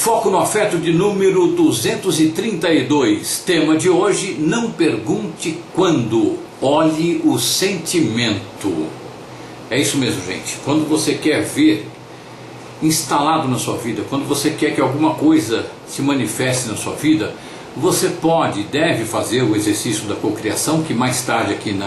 Foco no Afeto de número 232. Tema de hoje: não pergunte quando, olhe o sentimento. É isso mesmo, gente. Quando você quer ver instalado na sua vida, quando você quer que alguma coisa se manifeste na sua vida, você pode, deve fazer o exercício da cocriação, que mais tarde aqui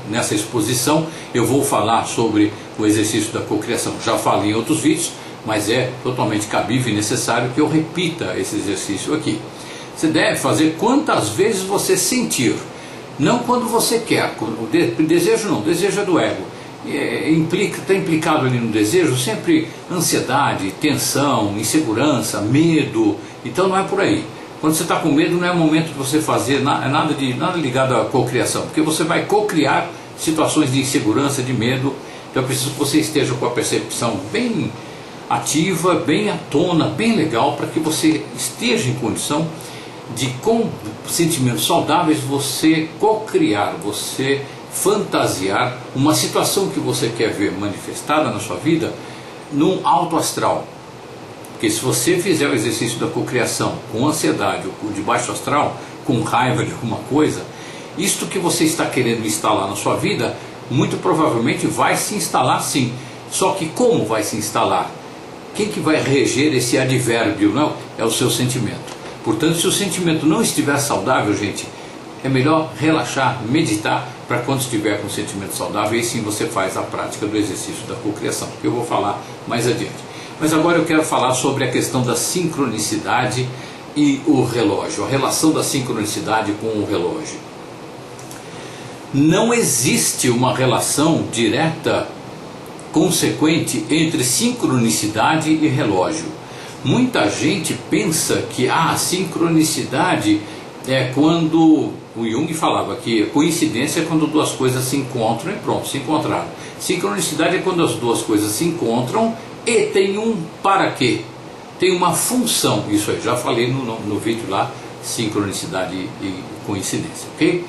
nessa exposição eu vou falar sobre o exercício da cocriação. Já falei em outros vídeos, mas é totalmente cabível e necessário que eu repita esse exercício aqui. Você deve fazer quantas vezes você sentir, não quando você quer. O desejo não, o desejo é do ego. Está implicado ali no desejo sempre ansiedade, tensão, insegurança, medo. Então não é por aí. Quando você está com medo, não é momento de você fazer nada ligado à cocriação, porque você vai cocriar situações de insegurança, de medo. Então é preciso que você esteja com a percepção bem ativa, bem à tona, bem legal, para que você esteja em condição de, com sentimentos saudáveis, você cocriar, você fantasiar uma situação que você quer ver manifestada na sua vida num alto astral. Porque se você fizer o exercício da cocriação com ansiedade ou de baixo astral, com raiva de alguma coisa, isto que você está querendo instalar na sua vida, muito provavelmente vai se instalar sim. Só que como vai se instalar? Quem que vai reger esse advérbio? Não, é o seu sentimento. Portanto, se o sentimento não estiver saudável, gente, é melhor relaxar, meditar, para quando estiver com um sentimento saudável, aí sim você faz a prática do exercício da cocriação, que eu vou falar mais adiante. Mas agora eu quero falar sobre a questão da sincronicidade e o relógio, a relação da sincronicidade com o relógio. Não existe uma relação direta, consequente, entre sincronicidade e relógio. Muita gente pensa que a sincronicidade é quando, o Jung falava que coincidência é quando duas coisas se encontram e pronto, se encontraram. Sincronicidade é quando as duas coisas se encontram e tem um para quê, tem uma função. Isso aí, já falei no vídeo lá, sincronicidade e coincidência, ok?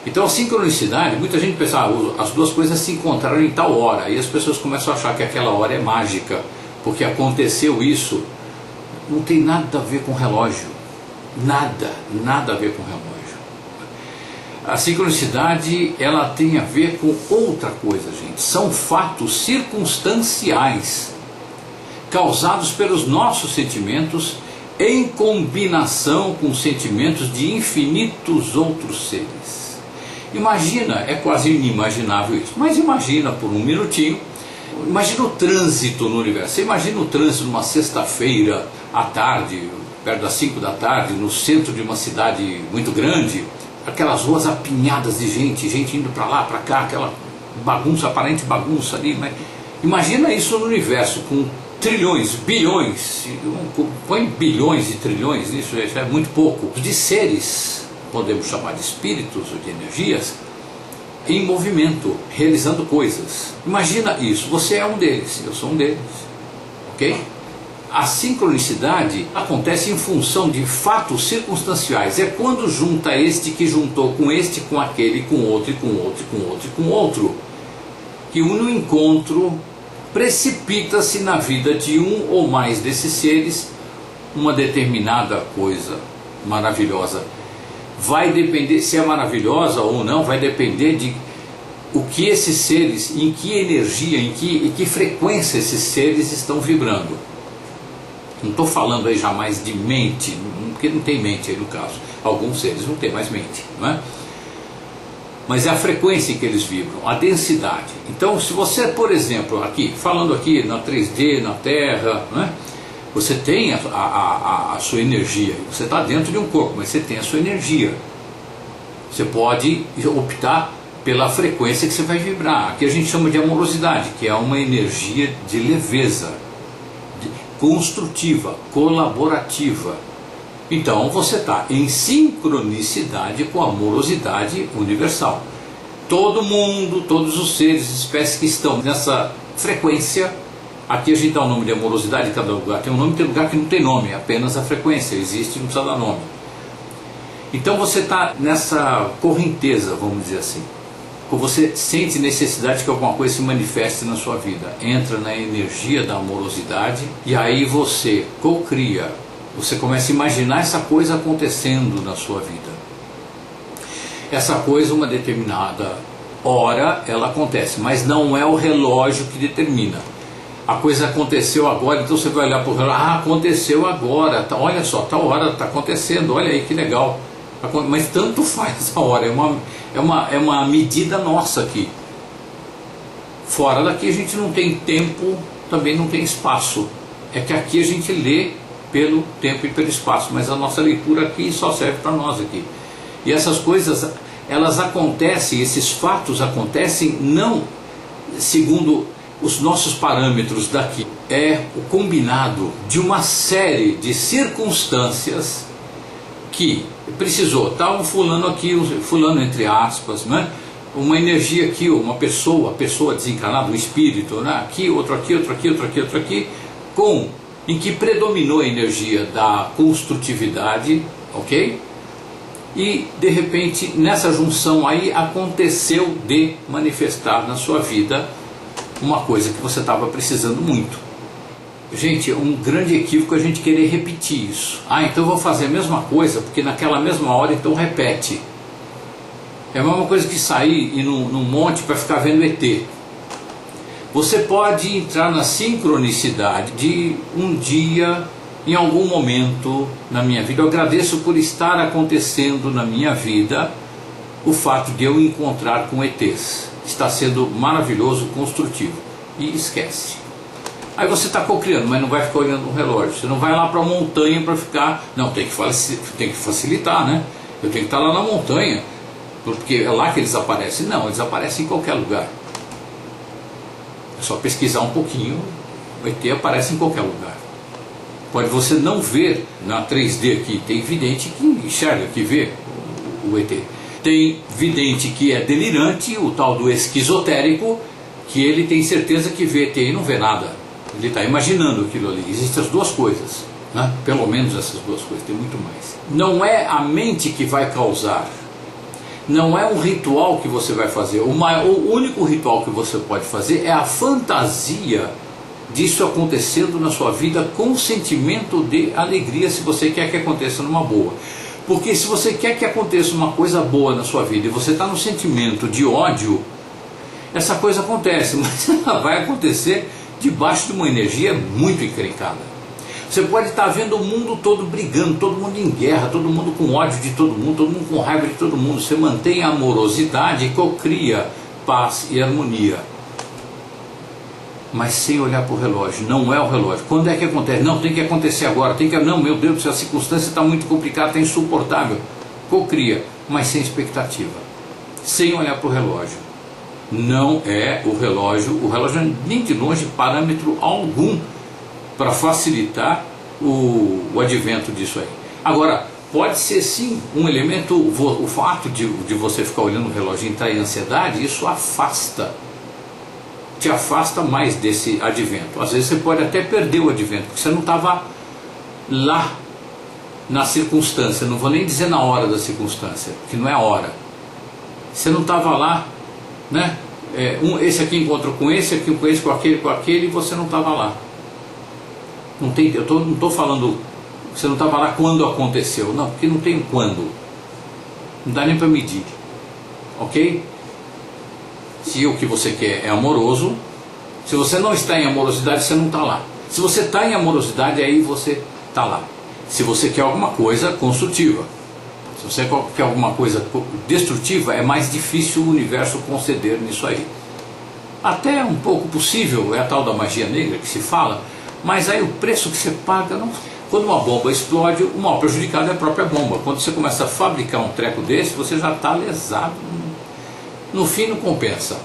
Então a sincronicidade, muita gente pensa, as duas coisas se encontraram em tal hora, e as pessoas começam a achar que aquela hora é mágica, porque aconteceu isso. Não tem nada a ver com relógio, nada a ver com relógio. A sincronicidade, ela tem a ver com outra coisa, gente. São fatos circunstanciais causados pelos nossos sentimentos em combinação com sentimentos de infinitos outros seres. Imagina, é quase inimaginável isso, mas imagina por um minutinho, imagina o trânsito no universo. Você imagina o trânsito numa sexta-feira à tarde, perto das 5 da tarde, no centro de uma cidade muito grande, aquelas ruas apinhadas de gente indo para lá, para cá, aquela bagunça, aparente bagunça ali, né? Imagina isso no universo, com trilhões, bilhões, põe bilhões e trilhões, isso é muito pouco, de seres, podemos chamar de espíritos ou de energias, em movimento, realizando coisas. Imagina isso, você é um deles, eu sou um deles, ok? A sincronicidade acontece em função de fatos circunstanciais. É quando junta este que juntou com este, com aquele, com outro, e com outro, e com outro, e com outro, que no encontro precipita-se na vida de um ou mais desses seres uma determinada coisa maravilhosa. Vai depender, se é maravilhosa ou não, vai depender de o que esses seres, em que energia, em que frequência esses seres estão vibrando. Não estou falando aí jamais de mente, porque não tem mente aí no caso. Alguns seres não têm mais mente, não é? Mas é a frequência em que eles vibram, a densidade. Então, se você, por exemplo, falando aqui na 3D, na Terra, não é? Você tem a sua energia, você está dentro de um corpo, mas você tem a sua energia. Você pode optar pela frequência que você vai vibrar. Aqui a gente chama de amorosidade, que é uma energia de leveza, construtiva, colaborativa. Então você está em sincronicidade com a amorosidade universal. Todo mundo, todos os seres, espécies que estão nessa frequência. Aqui a gente dá o nome de amorosidade, cada lugar tem um nome, tem lugar que não tem nome, é apenas a frequência, existe, não precisa dar nome. Então você está nessa correnteza, vamos dizer assim, você sente necessidade que alguma coisa se manifeste na sua vida, entra na energia da amorosidade e aí você cocria, você começa a imaginar essa coisa acontecendo na sua vida. Essa coisa, uma determinada hora, ela acontece, mas não é o relógio que determina. A coisa aconteceu agora, então você vai olhar para o relógio, aconteceu agora, tá, olha só, tal hora está acontecendo, olha aí que legal. Mas tanto faz a hora, é uma medida nossa aqui. Fora daqui a gente não tem tempo, também não tem espaço. É que aqui a gente lê pelo tempo e pelo espaço, mas a nossa leitura aqui só serve para nós aqui. E essas coisas, elas acontecem, esses fatos acontecem não segundo os nossos parâmetros daqui. É o combinado de uma série de circunstâncias que precisou, tá um fulano aqui, um fulano entre aspas, né? Uma energia aqui, uma pessoa desencarnada, um espírito, né? Aqui, outro aqui, outro aqui, outro aqui, outro aqui, em que predominou a energia da construtividade, ok? E de repente nessa junção aí aconteceu de manifestar na sua vida uma coisa que você estava precisando muito. Gente, é um grande equívoco a gente querer repetir isso. Então eu vou fazer a mesma coisa, porque naquela mesma hora então repete. É a mesma coisa que sair e ir num monte para ficar vendo ET. Você pode entrar na sincronicidade de um dia, em algum momento na minha vida. Eu agradeço por estar acontecendo na minha vida o fato de eu encontrar com ETs. Está sendo maravilhoso, construtivo. E esquece. Aí você está cocriando, mas não vai ficar olhando no relógio. Você não vai lá para a montanha para ficar... Não, tem que facilitar, né? Eu tenho que estar lá na montanha, porque é lá que eles aparecem. Não, eles aparecem em qualquer lugar. É só pesquisar um pouquinho, o ET aparece em qualquer lugar. Pode você não ver na 3D aqui, tem vidente que enxerga, que vê o ET. Tem vidente que é delirante, o tal do esquizotérico, que ele tem certeza que vê ET e não vê nada. Ele está imaginando aquilo ali. Existem as duas coisas, né? Pelo menos essas duas coisas, tem muito mais. Não é a mente que vai causar, não é um ritual que você vai fazer. O único ritual que você pode fazer é a fantasia disso acontecendo na sua vida com sentimento de alegria, se você quer que aconteça numa boa. Porque se você quer que aconteça uma coisa boa na sua vida e você está no sentimento de ódio, essa coisa acontece, mas ela vai acontecer debaixo de uma energia muito encrencada. Você pode estar vendo o mundo todo brigando, todo mundo em guerra, todo mundo com ódio de todo mundo com raiva de todo mundo. Você mantém a amorosidade e cocria paz e harmonia. Mas sem olhar para o relógio, não é o relógio. Quando é que acontece? Não, tem que acontecer agora, não, meu Deus, a circunstância está muito complicada, está insuportável. Cocria, mas sem expectativa, sem olhar para o relógio. Não é o relógio nem de longe parâmetro algum para facilitar o advento disso aí. Agora, pode ser sim um elemento, o fato de você ficar olhando o relógio e entrar em ansiedade, isso te afasta mais desse advento. Às vezes você pode até perder o advento, porque você não estava lá na circunstância, não vou nem dizer na hora da circunstância, que não é a hora. Você não estava lá, né? Esse aqui encontrou com esse, aqui com esse, com aquele, e você não estava lá. Eu não estou falando, você não estava lá quando aconteceu, não, porque não tem quando. Não dá nem para medir, ok? Se o que você quer é amoroso, se você não está em amorosidade, você não está lá. Se você está em amorosidade, aí você está lá. Se você quer alguma coisa construtiva. Se você quer alguma coisa destrutiva, é mais difícil o universo conceder nisso aí. Até um pouco possível, é a tal da magia negra que se fala, mas aí o preço que você paga, não... Quando uma bomba explode, o mal prejudicado é a própria bomba. Quando você começa a fabricar um treco desse, você já está lesado. No fim não compensa.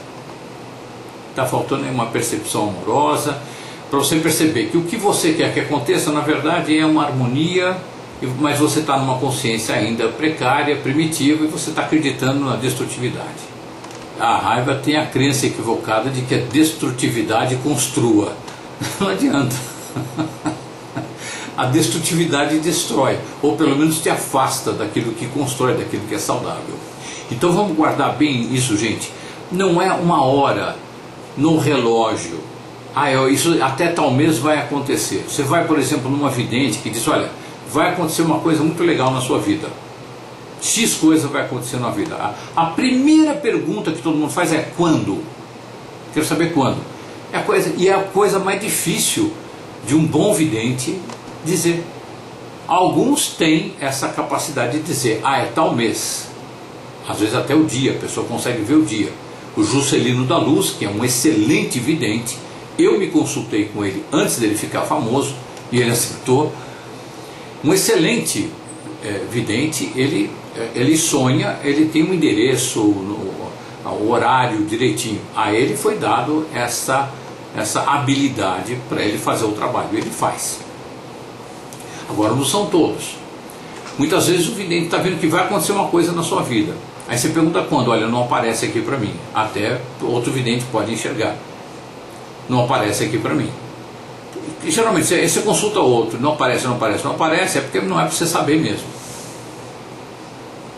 Está faltando aí uma percepção amorosa, para você perceber que o que você quer que aconteça, na verdade, é uma harmonia, mas você está numa consciência ainda precária, primitiva, e você está acreditando na destrutividade. A raiva tem a crença equivocada de que a destrutividade construa. Não adianta. A destrutividade destrói, ou pelo menos te afasta daquilo que constrói, daquilo que é saudável. Então vamos guardar bem isso, gente. não é uma hora no relógio. Isso até tal mês vai acontecer. Você vai, por exemplo, numa vidente que diz, olha, vai acontecer uma coisa muito legal na sua vida. X coisa vai acontecer na vida. A primeira pergunta que todo mundo faz é quando? Quero saber quando. É a coisa mais difícil de um bom vidente dizer. Alguns têm essa capacidade de dizer, é tal mês. Às vezes até o dia, a pessoa consegue ver o dia. O Juscelino da Luz, que é um excelente vidente, eu me consultei com ele antes dele ficar famoso e ele aceitou. Um excelente vidente, ele sonha, ele tem um endereço, o horário direitinho. A ele foi dado essa habilidade para ele fazer o trabalho, ele faz. Agora não são todos. Muitas vezes o vidente está vendo que vai acontecer uma coisa na sua vida. Aí você pergunta quando, olha, não aparece aqui para mim. Até outro vidente pode enxergar. Não aparece aqui para mim. E, geralmente você consulta outro, não aparece, é porque não é para você saber mesmo.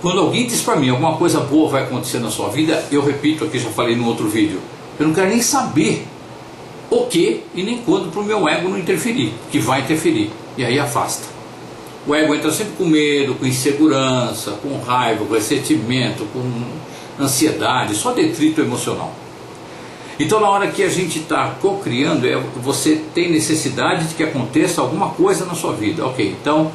Quando alguém diz para mim alguma coisa boa vai acontecer na sua vida, eu repito aqui, já falei no outro vídeo, eu não quero nem saber o que e nem quando para o meu ego não interferir, que vai interferir, e aí afasta. O ego entra sempre com medo, com insegurança, com raiva, com ressentimento, com ansiedade, só detrito emocional. Então na hora que a gente está co-criando, você tem necessidade de que aconteça alguma coisa na sua vida. Ok, então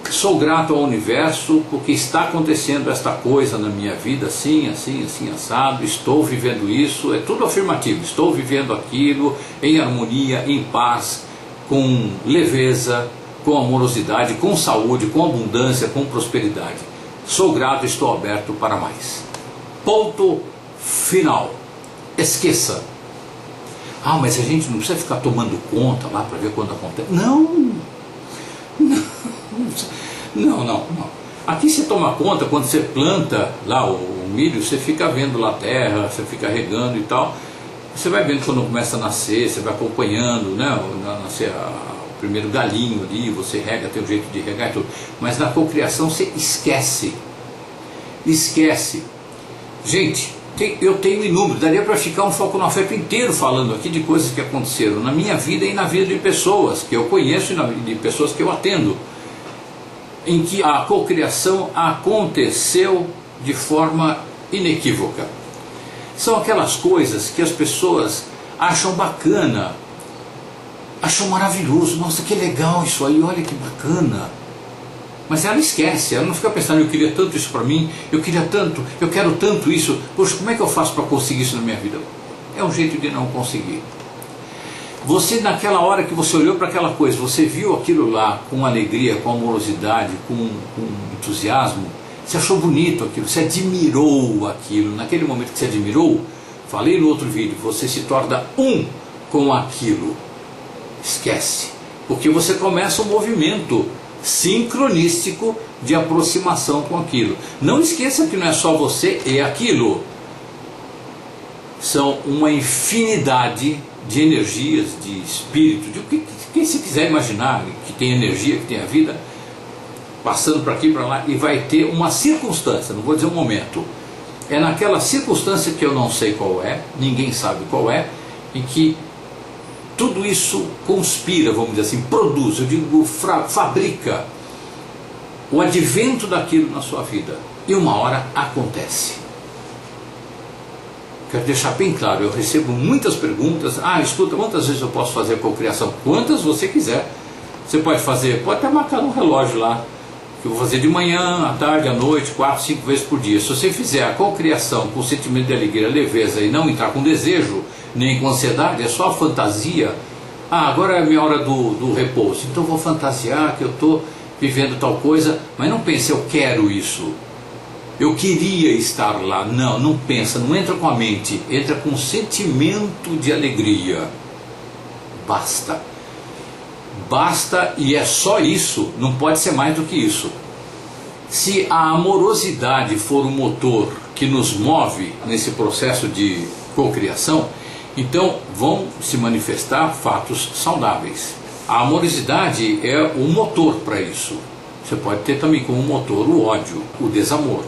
sou grato ao universo porque está acontecendo esta coisa na minha vida, assim, assim, assim, assado, estou vivendo isso, é tudo afirmativo, estou vivendo aquilo em harmonia, em paz, com leveza, com amorosidade, com saúde, com abundância, com prosperidade. Sou grato, estou aberto para mais. Ponto final. Esqueça. Mas a gente não precisa ficar tomando conta lá para ver quando acontece. Não. Aqui você toma conta, quando você planta lá o milho, você fica vendo lá a terra, você fica regando e tal. Você vai vendo quando começa a nascer, você vai acompanhando, né? Nascer o primeiro galinho ali, você rega, tem um jeito de regar e tudo. Mas na cocriação você esquece. Esquece. Gente, eu tenho inúmeros, daria para ficar um foco no afeto inteiro falando aqui de coisas que aconteceram na minha vida e na vida de pessoas que eu conheço e de pessoas que eu atendo, em que a cocriação aconteceu de forma inequívoca. São aquelas coisas que as pessoas acham bacana, acham maravilhoso, nossa, que legal isso aí, olha que bacana. Mas ela esquece, ela não fica pensando, eu queria tanto isso para mim, eu quero tanto isso, poxa, como é que eu faço para conseguir isso na minha vida? É um jeito de não conseguir. Você, naquela hora que você olhou para aquela coisa, você viu aquilo lá com alegria, com amorosidade, com entusiasmo, você achou bonito aquilo, você admirou aquilo. Naquele momento que você admirou, falei no outro vídeo, você se torna um com aquilo. Esquece, porque você começa um movimento sincronístico de aproximação com aquilo. Não esqueça que não é só você e aquilo. São uma infinidade de energias, de espírito, de o que se quiser imaginar, que tem energia, que tem a vida, passando para aqui e para lá, e vai ter uma circunstância, não vou dizer um momento, é naquela circunstância que eu não sei qual é, ninguém sabe qual é, em que tudo isso conspira, vamos dizer assim, produz, eu digo, fabrica o advento daquilo na sua vida, e uma hora acontece. Quero deixar bem claro, eu recebo muitas perguntas, escuta, quantas vezes eu posso fazer a cocriação? Quantas você quiser. Você pode fazer, pode até marcar no relógio lá, que eu vou fazer de manhã, à tarde, à noite, 4, 5 vezes por dia. Se você fizer a cocriação com sentimento de alegria, leveza e não entrar com desejo, nem com ansiedade, é só a fantasia. Agora é a minha hora do repouso, então eu vou fantasiar que eu estou vivendo tal coisa, mas não pense, eu quero isso. Eu queria estar lá. Não pensa, não entra com a mente, entra com um sentimento de alegria. Basta. Basta, e é só isso, não pode ser mais do que isso. Se a amorosidade for o motor que nos move nesse processo de cocriação, então vão se manifestar fatos saudáveis. A amorosidade é o motor para isso. Você pode ter também como motor o ódio, o desamor.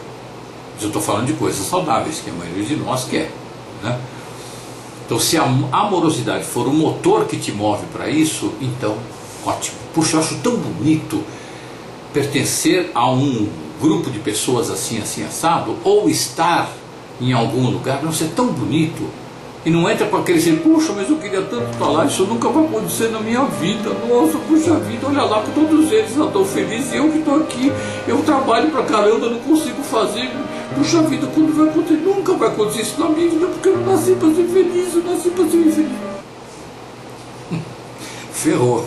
Eu estou falando de coisas saudáveis, que a maioria de nós quer, né? Então, se a amorosidade for o motor que te move para isso, então, ótimo. Puxa, eu acho tão bonito pertencer a um grupo de pessoas assim, assim, assado, ou estar em algum lugar. Nossa, é tão bonito. E não entra com aquele assim, puxa, mas eu queria tanto estar lá, isso nunca vai acontecer na minha vida. Nossa, puxa vida, olha lá, que todos eles estão felizes, eu que estou aqui, eu trabalho pra caramba, não consigo fazer. Puxa vida, quando vai acontecer? Nunca vai acontecer isso na minha vida, porque eu não nasci para ser feliz, eu nasci para ser infeliz. Ferrou.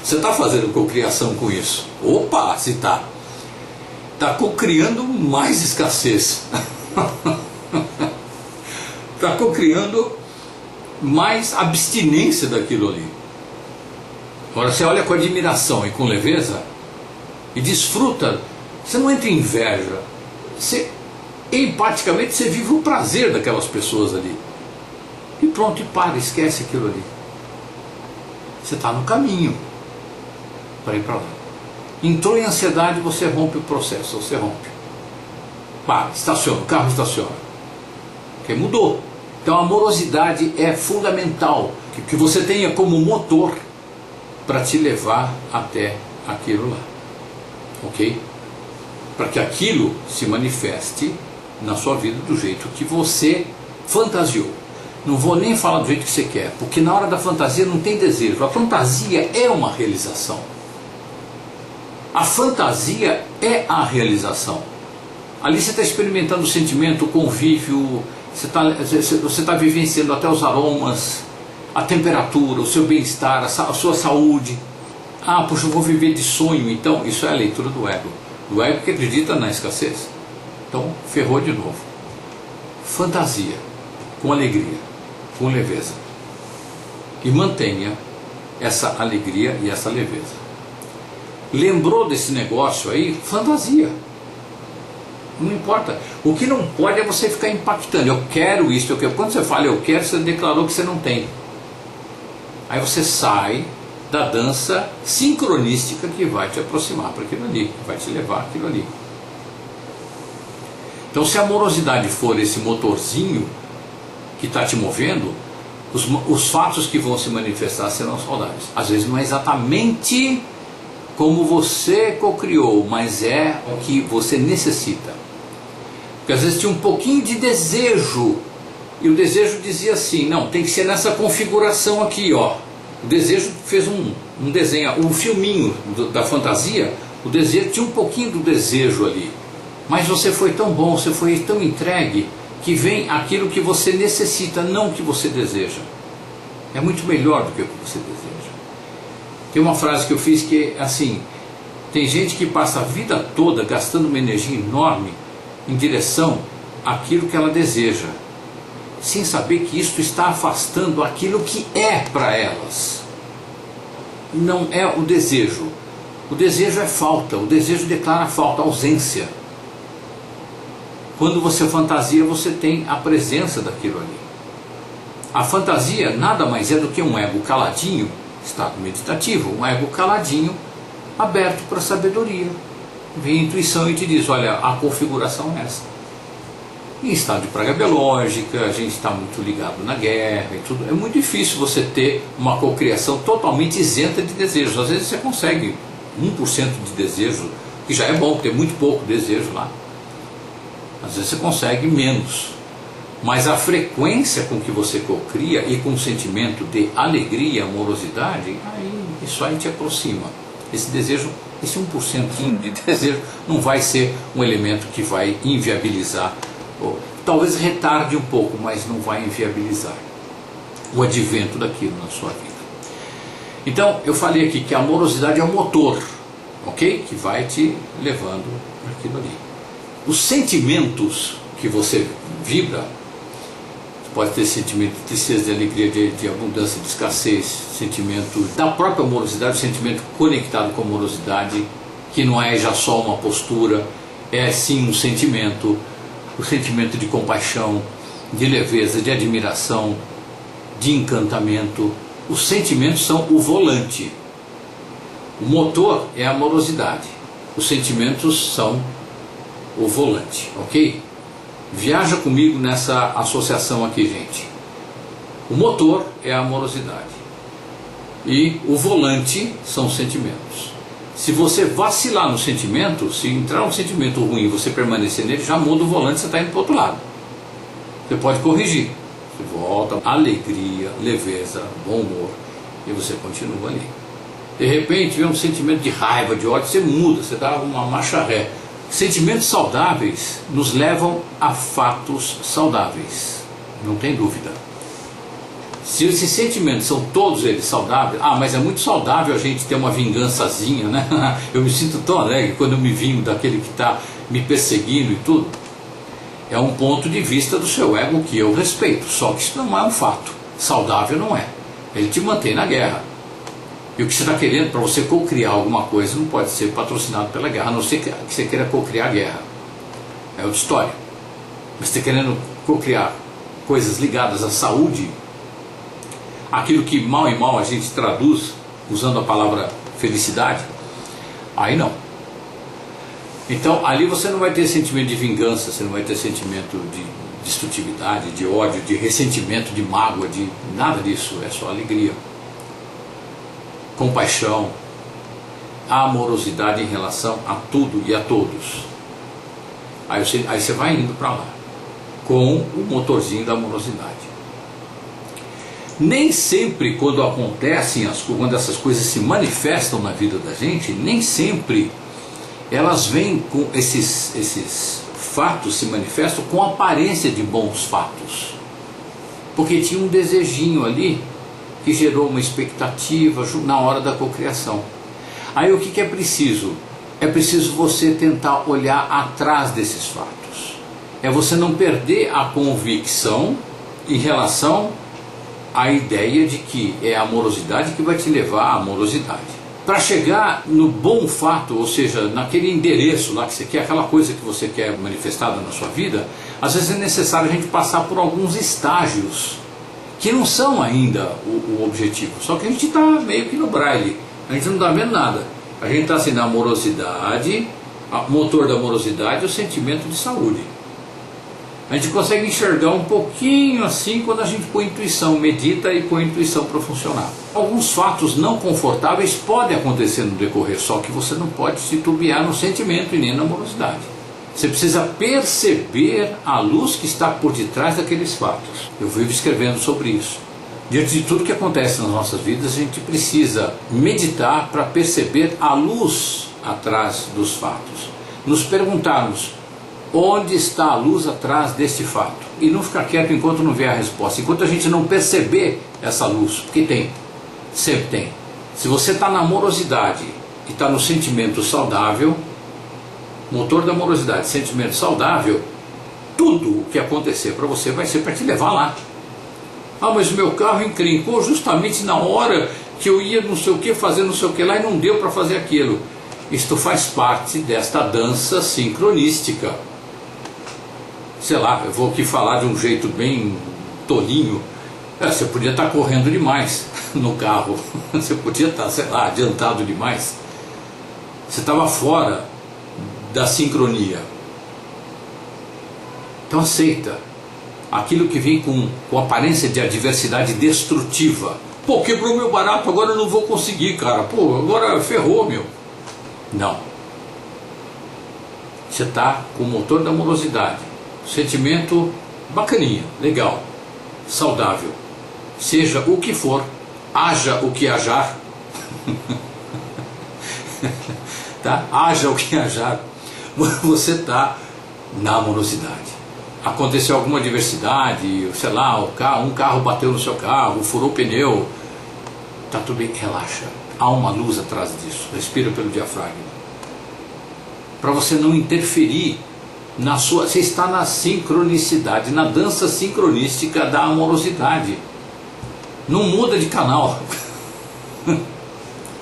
Você está fazendo cocriação com isso? Opa, se está. Está cocriando mais escassez. Está cocriando mais abstinência daquilo ali. Agora você olha com admiração e com leveza e desfruta. Você não entra em inveja. Você, empaticamente, você vive o prazer daquelas pessoas ali. E pronto, e para, esquece aquilo ali. Você está no caminho para ir para lá. Entrou em ansiedade, você rompe o processo, você rompe. Para, estaciona, o carro estaciona. Porque mudou. Então a amorosidade é fundamental, que você tenha como motor para te levar até aquilo lá. Ok? Para que aquilo se manifeste na sua vida do jeito que você fantasiou. Não vou nem falar do jeito que você quer, porque na hora da fantasia não tem desejo. A fantasia é uma realização. A fantasia é a realização. Ali você está experimentando o sentimento, o convívio, você está vivenciando até os aromas, a temperatura, o seu bem-estar, a sua saúde. Ah, puxa, eu vou viver de sonho. Então, isso é a leitura do ego. Do ego que acredita na escassez. Então, ferrou de novo. Fantasia, com alegria, com leveza. E mantenha essa alegria e essa leveza. Lembrou desse negócio aí? Fantasia. Não importa. O que não pode é você ficar impactando. Eu quero isso, eu quero. Quando você fala eu quero, você declarou que você não tem. Aí você sai da dança sincronística que vai te aproximar para aquilo ali, que vai te levar aquilo ali. Então, se a amorosidade for esse motorzinho que está te movendo, os fatos que vão se manifestar serão saudáveis. Às vezes não é exatamente como você cocriou, mas é o que você necessita. Porque às vezes tinha um pouquinho de desejo, e o desejo dizia assim, não, tem que ser nessa configuração aqui, ó. O desejo fez um desenho, um filminho da fantasia, o desejo tinha um pouquinho do desejo ali. Mas você foi tão bom, você foi tão entregue, que vem aquilo que você necessita, não o que você deseja. É muito melhor do que o que você deseja. Tem uma frase que eu fiz que é assim, tem gente que passa a vida toda gastando uma energia enorme em direção àquilo que ela deseja, sem saber que isto está afastando aquilo que é para elas. Não é o desejo. O desejo é falta, o desejo declara falta, ausência. Quando você fantasia, você tem a presença daquilo ali. A fantasia nada mais é do que um ego caladinho, estado meditativo, um ego caladinho, aberto para a sabedoria. Vem a intuição e te diz, olha, a configuração é essa. Em estado de praga biológica, a gente está muito ligado na guerra e tudo. É muito difícil você ter uma cocriação totalmente isenta de desejos. Às vezes você consegue 1% de desejo, que já é bom, ter muito pouco desejo lá. Às vezes você consegue menos. Mas a frequência com que você cocria e com o sentimento de alegria, amorosidade, isso aí te aproxima. Esse desejo, esse 1% de desejo não vai ser um elemento que vai inviabilizar, ou talvez retarde um pouco, mas não vai inviabilizar o advento daquilo na sua vida. Então, eu falei aqui que a amorosidade é o motor, ok? Que vai te levando para aquilo ali. Os sentimentos que você vibra, pode ter sentimento de tristeza, de alegria, de abundância, de escassez, sentimento da própria amorosidade, sentimento conectado com a amorosidade, que não é já só uma postura, é sim um sentimento, o sentimento de compaixão, de leveza, de admiração, de encantamento. Os sentimentos são o volante. O motor é a amorosidade. Os sentimentos são o volante, ok? Viaja comigo nessa associação aqui, gente. O motor é a amorosidade e o volante são os sentimentos. Se você vacilar no sentimento, se entrar um sentimento ruim e você permanecer nele, já muda o volante, você está indo para o outro lado. Você pode corrigir, você volta, alegria, leveza, bom humor, e você continua ali. De repente vem um sentimento de raiva, de ódio, você muda, você dá uma marcha ré. Sentimentos saudáveis nos levam a fatos saudáveis, não tem dúvida. Se esses sentimentos são todos eles saudáveis, mas é muito saudável a gente ter uma vingançazinha, né? Eu me sinto tão alegre quando eu me vingo daquele que está me perseguindo e tudo. É um ponto de vista do seu ego que eu respeito, só que isso não é um fato. Saudável não é. Ele te mantém na guerra. E o que você está querendo, para você cocriar alguma coisa, não pode ser patrocinado pela guerra, a não ser que você queira cocriar a guerra. É outra história. Mas você está querendo cocriar coisas ligadas à saúde, aquilo que mal e mal a gente traduz usando a palavra felicidade, aí não. Então ali você não vai ter sentimento de vingança, você não vai ter sentimento de destrutividade, de ódio, de ressentimento, de mágoa, de nada disso, é só alegria, compaixão, amorosidade em relação a tudo e a todos. Aí você vai indo para lá com o motorzinho da amorosidade. Nem sempre quando acontecem, quando essas coisas se manifestam na vida da gente, nem sempre elas vêm com esses fatos, se manifestam com aparência de bons fatos. Porque tinha um desejinho ali que gerou uma expectativa na hora da cocriação. Aí o que é preciso? É preciso você tentar olhar atrás desses fatos. É você não perder a convicção em relação a ideia de que é a amorosidade que vai te levar à amorosidade. Para chegar no bom fato, ou seja, naquele endereço lá que você quer, aquela coisa que você quer manifestada na sua vida, às vezes é necessário a gente passar por alguns estágios que não são ainda o objetivo. Só que a gente está meio que no braille, a gente não está vendo nada. A gente está assim na amorosidade, o motor da amorosidade é o sentimento de saúde. A gente consegue enxergar um pouquinho assim quando a gente põe intuição, medita e põe intuição para funcionar. Alguns fatos não confortáveis podem acontecer no decorrer, só que você não pode se titubear no sentimento e nem na amorosidade. Você precisa perceber a luz que está por detrás daqueles fatos. Eu vivo escrevendo sobre isso. Diante de tudo que acontece nas nossas vidas, a gente precisa meditar para perceber a luz atrás dos fatos. Nos perguntarmos: onde está a luz atrás deste fato? E não ficar quieto enquanto não vier a resposta. Enquanto a gente não perceber essa luz, porque tem, sempre tem. Se você está na amorosidade e está no sentimento saudável, motor da amorosidade, sentimento saudável, tudo o que acontecer para você vai ser para te levar lá. Mas o meu carro encrencou justamente na hora que eu ia não sei o que, fazer não sei o que lá e não deu para fazer aquilo. Isto faz parte desta dança sincronística. Sei lá, eu vou aqui falar de um jeito bem tolinho. Você podia estar correndo demais no carro. Você podia estar, sei lá, adiantado demais. Você estava fora da sincronia. Então aceita aquilo que vem com aparência de adversidade destrutiva. Pô, quebrou meu barato, agora eu não vou conseguir, cara. Pô, agora ferrou, meu. Não. Você está com o motor da amorosidade. Sentimento bacaninha, legal, saudável. Seja o que for, haja o que hajar. Tá? Haja o que hajar. Você está na amorosidade. Aconteceu alguma adversidade, sei lá, um carro bateu no seu carro, furou o pneu. Tá tudo bem, relaxa. Há uma luz atrás disso. Respira pelo diafragma. Para você não interferir na sua... Você está na sincronicidade, na dança sincronística da amorosidade. Não muda de canal.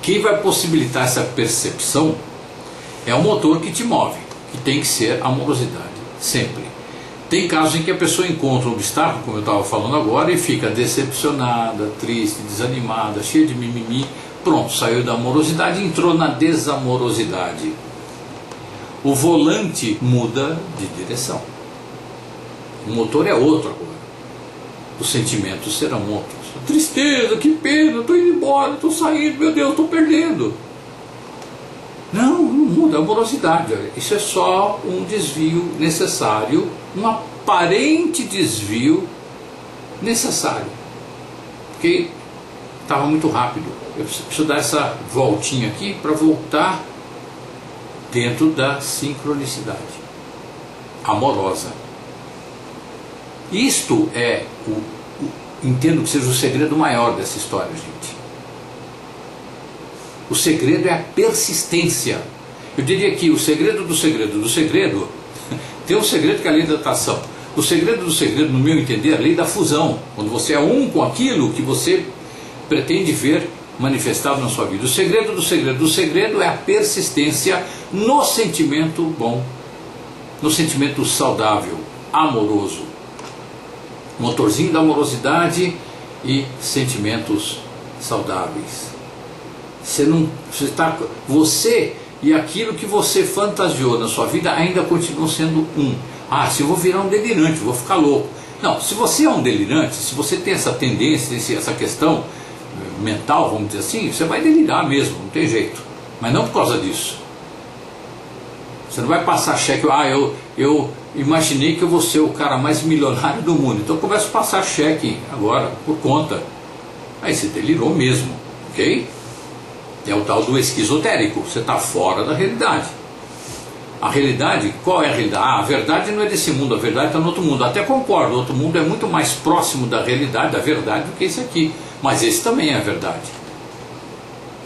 Quem vai possibilitar essa percepção é o motor que te move, que tem que ser a amorosidade, sempre. Tem casos em que a pessoa encontra um obstáculo, como eu estava falando agora, e fica decepcionada, triste, desanimada, cheia de mimimi. Pronto, saiu da amorosidade e entrou na desamorosidade. o volante muda de direção. O motor é outro agora. Os sentimentos serão outros. Tristeza, que pena, estou indo embora, estou saindo, meu Deus, estou perdendo. Não muda, a amorosidade. Isso é só um desvio necessário, um aparente desvio necessário. Porque estava muito rápido. Eu preciso dar essa voltinha aqui para voltar dentro da sincronicidade amorosa. Isto é, entendo que seja o segredo maior dessa história, gente. O segredo é a persistência. Eu diria que o segredo do segredo do segredo tem um segredo que é a lei da atração. O segredo do segredo, no meu entender, é a lei da fusão. Quando você é um com aquilo que você pretende ver manifestado na sua vida. O segredo do segredo do segredo é a persistência no sentimento bom, no sentimento saudável, amoroso. Motorzinho da amorosidade e sentimentos saudáveis. Você e aquilo que você fantasiou na sua vida ainda continuam sendo um. Ah, se eu vou virar um delirante, vou ficar louco. Não, se você é um delirante, se você tem essa tendência, essa questão mental, vamos dizer assim, você vai delirar mesmo, não tem jeito. Mas não por causa disso. Você não vai passar cheque, eu imaginei que eu vou ser o cara mais milionário do mundo, então eu começo a passar cheque agora, por conta. Aí você delirou mesmo, ok? É o tal do esquizotérico, você está fora da realidade. A realidade, qual é a realidade? Ah, a verdade não é desse mundo, a verdade está no outro mundo. Até concordo, o outro mundo é muito mais próximo da realidade, da verdade, do que esse aqui. Mas esse também é a verdade.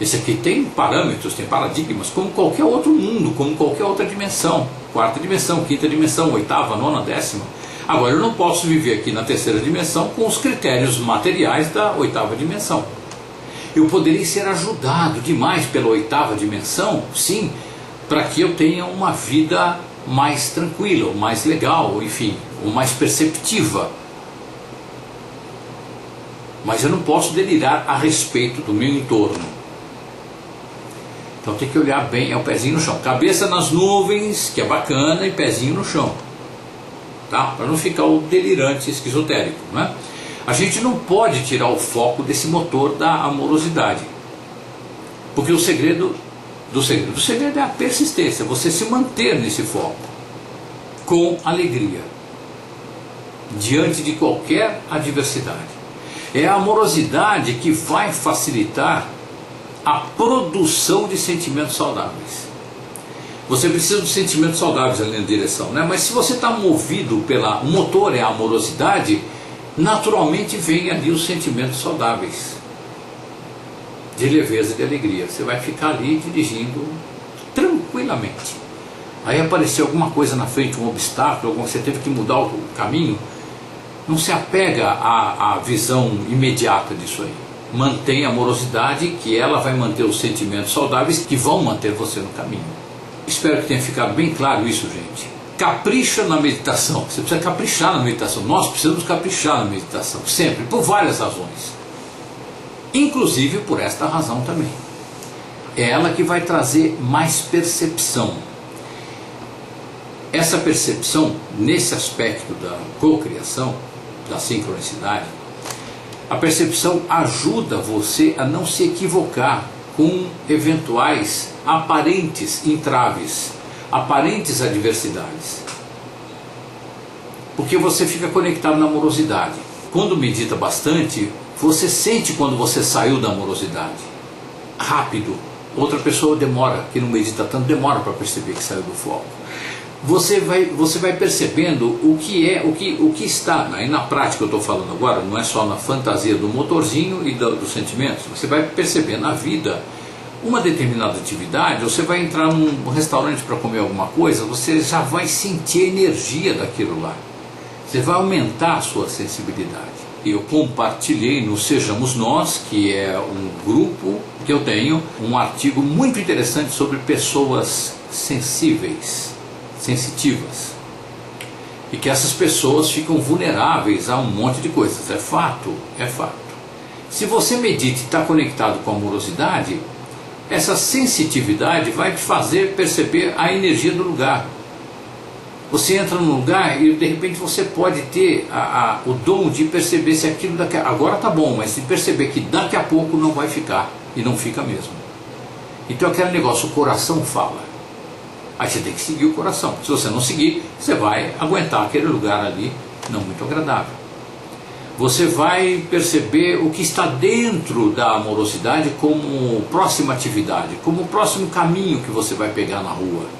Esse aqui tem parâmetros, tem paradigmas, como qualquer outro mundo, como qualquer outra dimensão. Quarta dimensão, quinta dimensão, oitava, nona, décima. Agora, eu não posso viver aqui na terceira dimensão com os critérios materiais da oitava dimensão. Eu poderia ser ajudado demais pela oitava dimensão, sim, para que eu tenha uma vida mais tranquila, mais legal, enfim, ou mais perceptiva. Mas eu não posso delirar a respeito do meu entorno. Então tem que olhar bem, é o pezinho no chão. Cabeça nas nuvens, que é bacana, e pezinho no chão. Tá? Para não ficar o delirante esquizotérico, né? A gente não pode tirar o foco desse motor da amorosidade. Porque o segredo do segredo é a persistência, você se manter nesse foco, com alegria, diante de qualquer adversidade. É a amorosidade que vai facilitar a produção de sentimentos saudáveis. Você precisa de sentimentos saudáveis ali na direção, né? Mas se você está movido o motor é a amorosidade, naturalmente vem ali os sentimentos saudáveis, de leveza e de alegria. Você vai ficar ali dirigindo tranquilamente. Aí apareceu alguma coisa na frente, um obstáculo, você teve que mudar o caminho. Não se apega à visão imediata disso aí. Mantém a amorosidade, que ela vai manter os sentimentos saudáveis que vão manter você no caminho. Espero que tenha ficado bem claro isso, gente. Capricha na meditação. Você precisa caprichar na meditação. Nós precisamos caprichar na meditação, sempre, por várias razões. Inclusive por esta razão também. É ela que vai trazer mais percepção. Essa percepção, nesse aspecto da cocriação, da sincronicidade, a percepção ajuda você a não se equivocar com eventuais aparentes entraves, aparentes adversidades. Porque você fica conectado na amorosidade. Quando medita bastante, você sente quando você saiu da amorosidade. Rápido. Outra pessoa demora, que não medita tanto, demora para perceber que saiu do foco. Você vai percebendo o que está, aí na prática eu estou falando agora, não é só na fantasia do motorzinho e dos sentimentos. Você vai perceber na vida uma determinada atividade. Você vai entrar num restaurante para comer alguma coisa, você já vai sentir a energia daquilo lá. Você vai aumentar a sua sensibilidade. Eu compartilhei no Sejamos Nós, que é um grupo que eu tenho, um artigo muito interessante sobre pessoas sensíveis, sensitivas, e que essas pessoas ficam vulneráveis a um monte de coisas. É fato, é fato. Se você medita e está conectado com a amorosidade, essa sensitividade vai te fazer perceber a energia do lugar. Você entra num lugar e de repente você pode ter o dom de perceber se aquilo agora está bom, mas de perceber que daqui a pouco não vai ficar, e não fica mesmo. Então aquele negócio, o coração fala. Aí você tem que seguir o coração. Se você não seguir, você vai aguentar aquele lugar ali não muito agradável. Você vai perceber o que está dentro da amorosidade como próxima atividade, como o próximo caminho que você vai pegar na rua.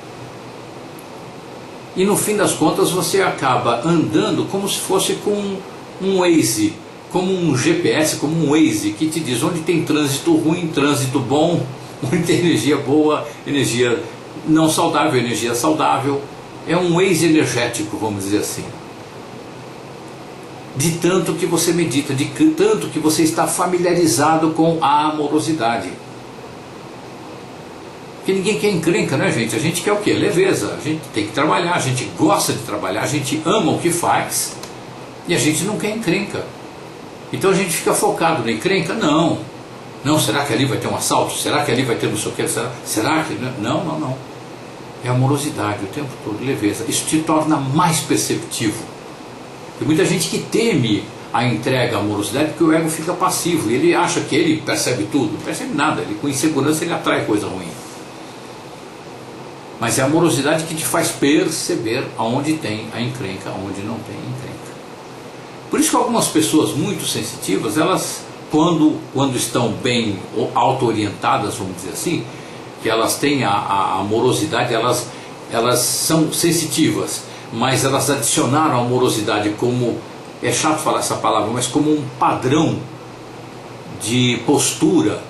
E no fim das contas você acaba andando como se fosse com um Waze, como um GPS, como um Waze, que te diz onde tem trânsito ruim, trânsito bom, onde tem energia boa, energia não saudável, energia saudável. É um Waze energético, vamos dizer assim. De tanto que você medita, de tanto que você está familiarizado com a amorosidade. Porque ninguém quer encrenca, né, gente? A gente quer o quê? Leveza. A gente tem que trabalhar, a gente gosta de trabalhar, a gente ama o que faz e a gente não quer encrenca. Então a gente fica focado na encrenca? Não. Não, será que ali vai ter um assalto? Será que ali vai ter não sei o que? Será que... Não, não, não. É amorosidade o tempo todo, leveza. Isso te torna mais perceptivo. Tem muita gente que teme a entrega, a amorosidade, porque o ego fica passivo. E ele acha que ele percebe tudo. Não percebe nada. Ele, com insegurança ele atrai coisa ruim. Mas é a amorosidade que te faz perceber aonde tem a encrenca, aonde não tem encrenca. Por isso que algumas pessoas muito sensitivas, elas, quando estão bem auto-orientadas, vamos dizer assim, que elas têm a amorosidade, elas são sensitivas, mas elas adicionaram a amorosidade como, é chato falar essa palavra, mas como um padrão de postura.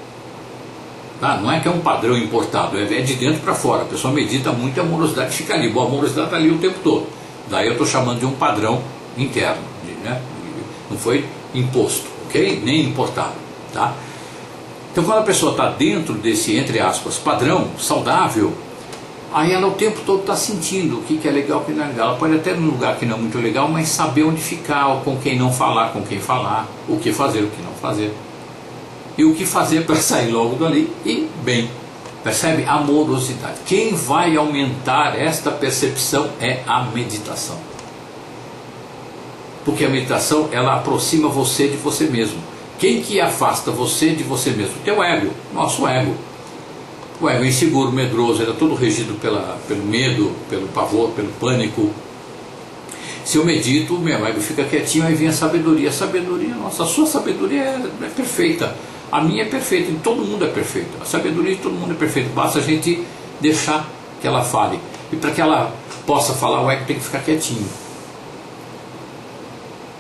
Não é que é um padrão importado, é de dentro para fora. A pessoa medita muito e a amorosidade fica ali. Bom, a amorosidade está ali o tempo todo. Daí eu estou chamando de um padrão interno, né? Não foi imposto, ok? Nem importado, tá? Então quando a pessoa está dentro desse, entre aspas, padrão saudável, aí ela o tempo todo está sentindo o que é legal, o que não é legal. Ela pode até ir num lugar que não é muito legal, mas saber onde ficar, com quem não falar, com quem falar, o que fazer, o que não fazer. E o que fazer para sair logo dali e bem. Percebe? Amorosidade. Quem vai aumentar esta percepção é a meditação. Porque a meditação, ela aproxima você de você mesmo. Quem que afasta você de você mesmo? O teu ego, nosso ego. O ego inseguro, medroso, ele é todo regido pelo medo, pelo pavor, pelo pânico. Se eu medito, meu ego fica quietinho, aí vem a sabedoria. A sabedoria, nossa, a sua sabedoria é perfeita. A minha é perfeita, e todo mundo é perfeito. A sabedoria de todo mundo é perfeita. Basta a gente deixar que ela fale. E para que ela possa falar, o ego tem que ficar quietinho.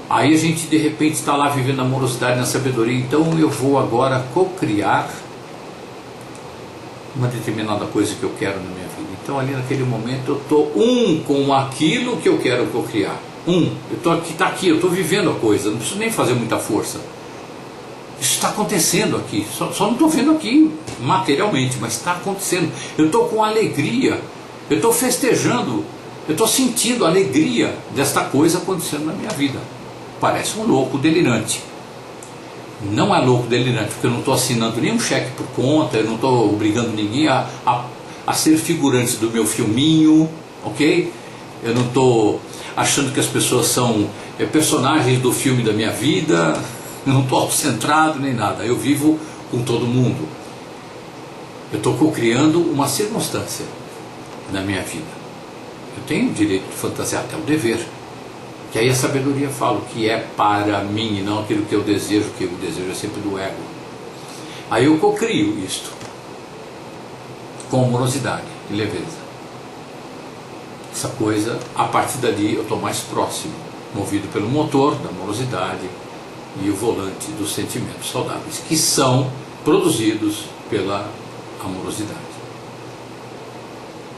Aí a gente de repente está lá vivendo a amorosidade na sabedoria. Então eu vou agora co-criar uma determinada coisa que eu quero na minha vida. Então ali naquele momento eu estou com aquilo que eu quero co-criar. Eu estou aqui, está aqui, eu estou vivendo a coisa. Não preciso nem fazer muita força. Isso está acontecendo aqui, só não estou vendo aqui materialmente, mas está acontecendo. Eu estou com alegria, eu estou festejando, eu estou sentindo a alegria desta coisa acontecendo na minha vida. Parece um louco delirante. Não é louco delirante, porque eu não estou assinando nenhum cheque por conta, eu não estou obrigando ninguém a ser figurante do meu filminho, ok? Eu não estou achando que as pessoas são personagens do filme da minha vida. Eu não estou autocentrado nem nada, eu vivo com todo mundo. Eu estou co-criando uma circunstância na minha vida. Eu tenho o direito de fantasiar, até o dever. Que aí a sabedoria fala o que é para mim e não aquilo que eu desejo, que o desejo é sempre do ego. Aí eu co-crio isto com amorosidade e leveza. Essa coisa, a partir dali eu estou mais próximo, movido pelo motor da amorosidade e o volante dos sentimentos saudáveis, que são produzidos pela amorosidade.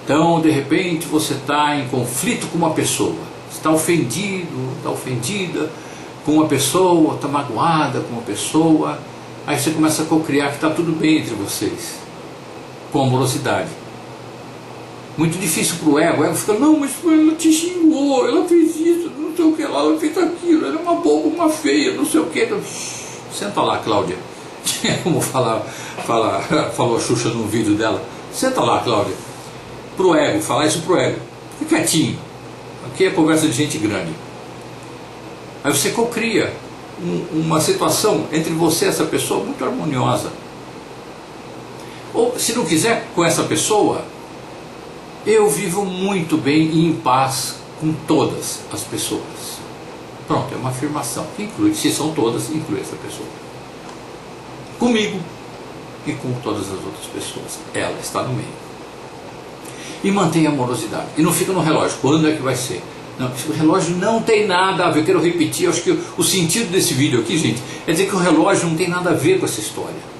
Então, de repente, você está em conflito com uma pessoa, está ofendido, está ofendida com uma pessoa, está magoada com uma pessoa, aí você começa a co-criar que está tudo bem entre vocês, com amorosidade. Muito difícil para o ego fica, não, mas ela te xingou, ela fez isso, não sei o que lá, ela fez aquilo, ela é uma boba, uma feia, não sei o que. Senta lá, Cláudia, Como falou a Xuxa num vídeo dela. Senta lá, Cláudia. Pro ego, falar isso pro ego. Fica quietinho. Aqui é conversa de gente grande. Aí você cocria uma situação entre você e essa pessoa muito harmoniosa. Ou, se não quiser com essa pessoa, eu vivo muito bem e em paz com todas as pessoas. Pronto, é uma afirmação que inclui, se são todas, inclui essa pessoa. Comigo e com todas as outras pessoas. Ela está no meio. E mantém a amorosidade. E não fica no relógio. Quando é que vai ser? Não, o relógio não tem nada a ver. Eu quero repetir, acho que o sentido desse vídeo aqui, gente, é dizer que o relógio não tem nada a ver com essa história.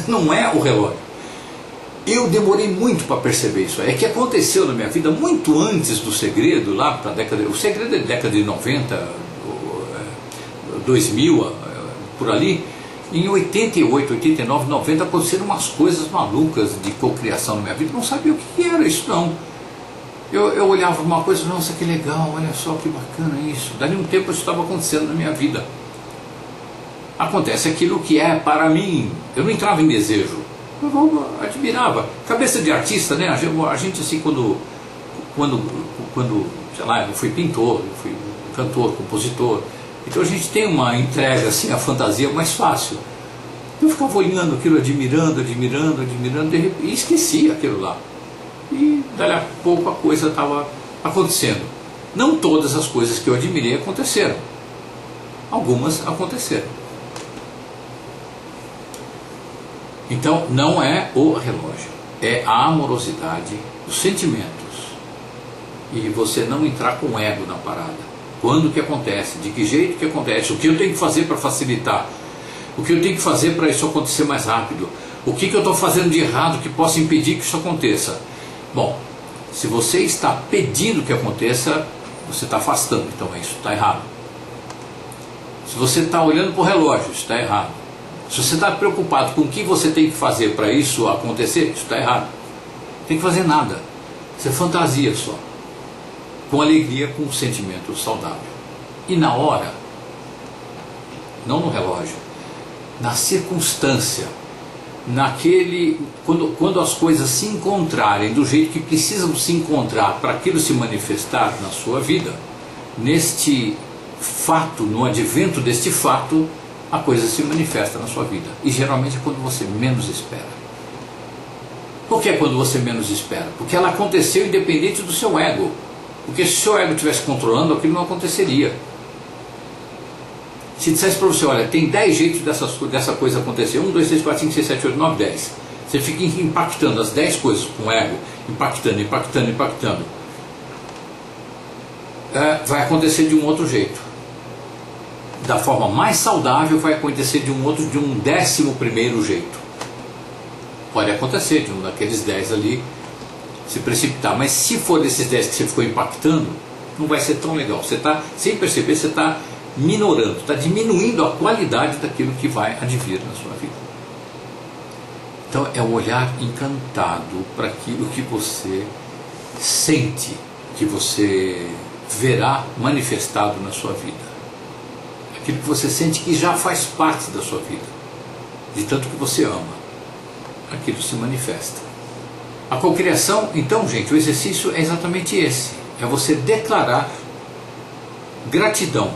Não é o relógio. Eu demorei muito para perceber isso. É que aconteceu na minha vida muito antes do segredo, lá para a década... O segredo é década de 90, 2000, por ali. Em 88, 89, 90 aconteceram umas coisas malucas de cocriação na minha vida. Eu não sabia o que era isso, não. Eu olhava uma coisa, nossa, que legal, olha só que bacana isso. Dali um tempo isso estava acontecendo na minha vida. Acontece aquilo que é para mim. Eu não entrava em desejo. Eu admirava. Cabeça de artista, né? A gente assim, quando sei lá, eu fui pintor, eu fui cantor, compositor. Então a gente tem uma entrega assim, a fantasia mais fácil. Eu ficava olhando aquilo, admirando, e esqueci aquilo lá. E dali a pouco a coisa estava acontecendo. Não todas as coisas que eu admirei aconteceram. Algumas aconteceram. Então não é o relógio, é a amorosidade, os sentimentos. E você não entrar com ego na parada. Quando que acontece, de que jeito que acontece, o que eu tenho que fazer para facilitar, o que eu tenho que fazer para isso acontecer mais rápido, o que eu estou fazendo de errado que possa impedir que isso aconteça. Bom, se você está pedindo que aconteça, você está afastando, então isso está errado. Se você está olhando para o relógio, isso está errado. Se você está preocupado com o que você tem que fazer para isso acontecer, isso está errado. Não tem que fazer nada, você fantasia só. Com alegria, com um sentimento saudável. E na hora, não no relógio, na circunstância, quando as coisas se encontrarem do jeito que precisam se encontrar para aquilo se manifestar na sua vida, neste fato, no advento deste fato, a coisa se manifesta na sua vida. E geralmente é quando você menos espera. Por que é quando você menos espera? Porque ela aconteceu independente do seu ego. Porque se o seu ego estivesse controlando, aquilo não aconteceria. Se dissesse para você, olha, tem 10 jeitos dessa coisa acontecer, 1, 2, 3, 4, 5, 6, 7, 8, 9, 10. Você fica impactando as 10 coisas com o ego, impactando. Vai acontecer de um outro jeito. Da forma mais saudável vai acontecer de um 11º jeito. Pode acontecer de um daqueles 10 ali se precipitar, mas se for desses 10 que você ficou impactando, não vai ser tão legal. Você está, sem perceber, você está minorando, está diminuindo a qualidade daquilo que vai advir na sua vida. Então é o olhar encantado para aquilo que você sente, que você verá manifestado na sua vida. Aquilo que você sente que já faz parte da sua vida, de tanto que você ama, aquilo se manifesta. A cocriação, então, gente, o exercício é exatamente esse. É você declarar gratidão.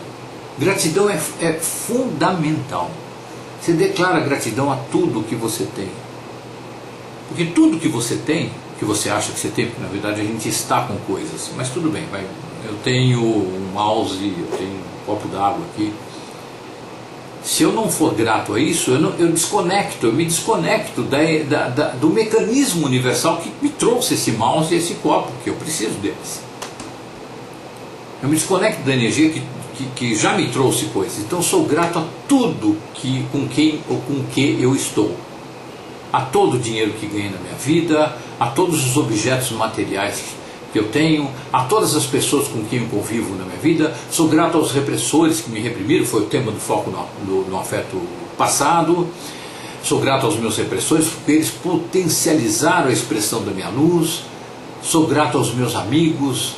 Gratidão é fundamental. Você declara gratidão a tudo que você tem. Porque tudo que você tem, que você acha que você tem, porque na verdade a gente está com coisas, mas tudo bem, eu tenho um mouse, eu tenho um copo d'água aqui. Se eu não for grato a isso, eu me desconecto do mecanismo universal que me trouxe esse mouse e esse copo, que eu preciso deles. Eu me desconecto da energia que já me trouxe coisas. Então eu sou grato a tudo com que eu estou. A todo o dinheiro que ganhei na minha vida, a todos os objetos materiais que eu tenho, a todas as pessoas com quem eu convivo na minha vida. Sou grato aos repressores que me reprimiram, foi o tema do foco no afeto passado. Sou grato aos meus repressores porque eles potencializaram a expressão da minha luz. Sou grato aos meus amigos,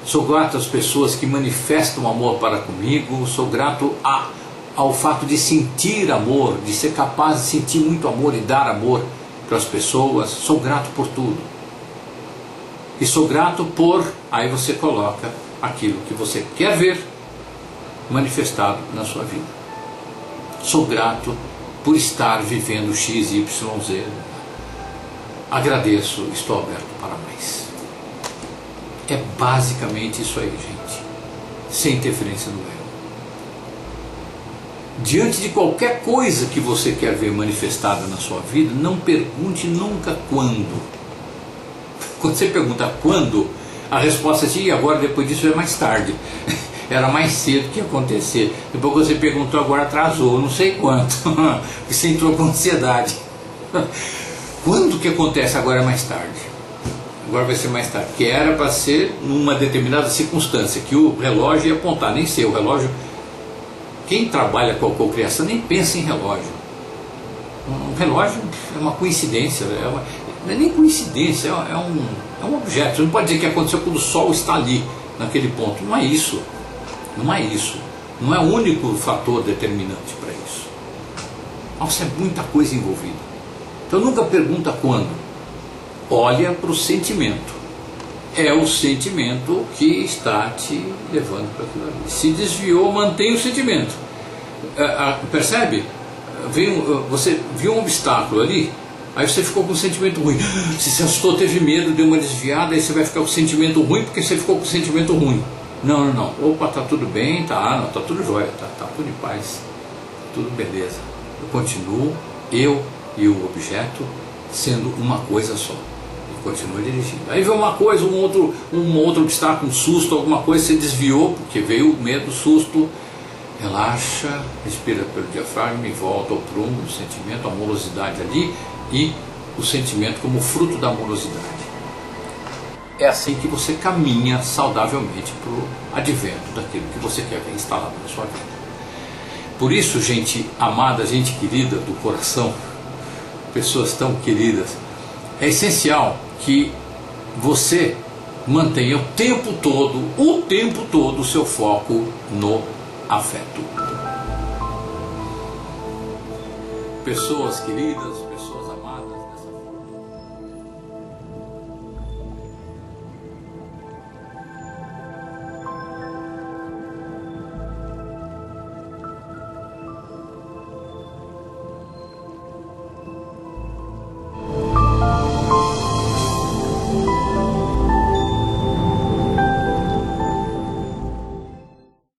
sou grato às pessoas que manifestam amor para comigo, sou grato a ao fato de sentir amor, de ser capaz de sentir muito amor e dar amor para as pessoas. Sou grato por tudo. E sou grato por... Aí você coloca aquilo que você quer ver manifestado na sua vida. Sou grato por estar vivendo X, Y, Z. Agradeço, estou aberto para mais. É basicamente isso aí, gente. Sem interferência no ego. Diante de qualquer coisa que você quer ver manifestada na sua vida, não pergunte nunca quando. Quando você pergunta quando, a resposta é assim, e agora depois disso é mais tarde. Era mais cedo que ia acontecer. Depois que você perguntou, agora atrasou, não sei quanto. Você entrou com ansiedade. Quando que acontece? Agora é mais tarde. Agora vai ser mais tarde. Que era para ser numa determinada circunstância, que o relógio ia apontar, nem sei, o relógio... Quem trabalha com a cocriação nem pensa em relógio. Um relógio é uma coincidência, não é nem coincidência, é um objeto. Você não pode dizer que aconteceu quando o Sol está ali, naquele ponto. Não é isso. Não é isso. Não é o único fator determinante para isso. Nossa, é muita coisa envolvida. Então nunca pergunta quando. Olha para o sentimento. É o sentimento que está te levando para aquilo ali. Se desviou, mantém o sentimento. Percebe? Você viu um obstáculo ali, aí você ficou com um sentimento ruim. Você se assustou, teve medo, deu uma desviada, aí você vai ficar com sentimento ruim porque você ficou com sentimento ruim. Não, não, não. Opa, tá tudo bem, tá tudo jóia, tá tudo em paz, tudo beleza. Eu continuo, eu e o objeto, sendo uma coisa só. Continua dirigindo. Aí vem uma coisa, um outro obstáculo, um susto, alguma coisa, você desviou, porque veio o medo, o susto. Relaxa, respira pelo diafragma e volta ao prumo do sentimento, a amorosidade ali e o sentimento como fruto da amorosidade. É assim que você caminha saudavelmente para o advento daquilo que você quer ver instalado na sua vida. Por isso, gente amada, gente querida do coração, pessoas tão queridas, é essencial que você mantenha o tempo todo o seu foco no afeto. Pessoas queridas,